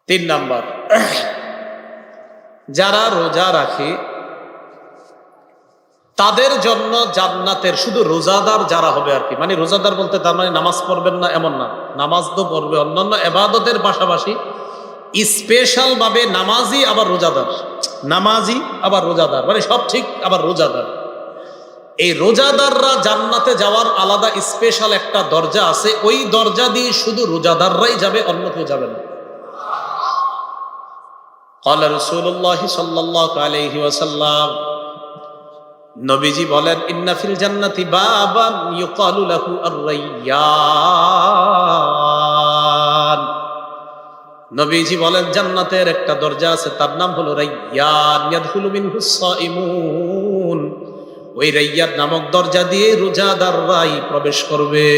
তিন নাম্বার, যারা রোজা রাখে তাদের জন্য জান্নাতের, শুধু রোজাদার যারা হবে আর কি, মানে রোজাদার বলতে তার মানে নামাজ পড়বেন না এমন না, নামাজ তো পড়বে, অন্যান্য ইবাদতের পাশাপাশি স্পেশাল ভাবে নামাজি আবার রোজাদার, নামাজি আবার রোজাদার, মানে সব ঠিক আবার রোজাদার। এই রোজাদাররা জান্নাতে যাওয়ার আলাদা স্পেশাল একটা দরজা আছে, ওই দরজা দিয়ে শুধু রোজাদাররাই যাবে, অন্য কেউ যাবে না। ক্বালা রাসূলুল্লাহ সাল্লাল্লাহু আলাইহি ওয়াসাল্লাম, নবীজি বলেন, ইন্না ফিল জান্নাতি বাবান ইউকালু লাহু আর-রায়্যান। নবীজি বলেন জান্নাতের একটা দরজা আছে, তার নাম হলো রায়্যান, ইয়াদখুলু মিনহুস সাইমুন। ওই রায়্যান নামক দরজা দিয়ে রোজাদাররাই প্রবেশ করবে।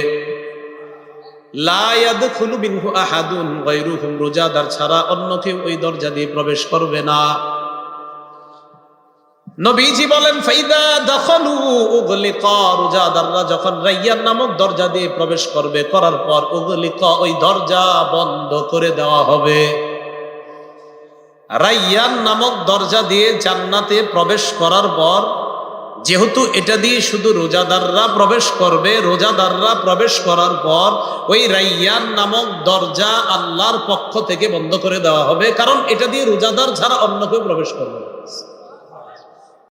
লা ইয়াদখুলু মিনহু আহাদুন গায়রুহুম, রোজাদার ছাড়া অন্য কেউ ওই দরজা দিয়ে প্রবেশ করবে না। নবীজি বলেন, ফাইদা দাখালু উগলিকা, রোজাদাররা যখন রায়্যান নামক দরজা দিয়ে প্রবেশ করবে, করার পর উগলিকা, ওই দরজা বন্ধ করে দেওয়া হবে। রায়্যান নামক দরজা দিয়ে জান্নাতে প্রবেশ করার পর, যেহেতু এটা দিয়ে শুধু রোজাদাররা প্রবেশ করবে, রোজাদাররা প্রবেশ করার পর ওই রায়্যান নামক দরজা আল্লাহর পক্ষ থেকে বন্ধ করে দেওয়া হবে, কারণ এটা দিয়ে রোজাদার ছাড়া অন্য কেউ প্রবেশ করবে না।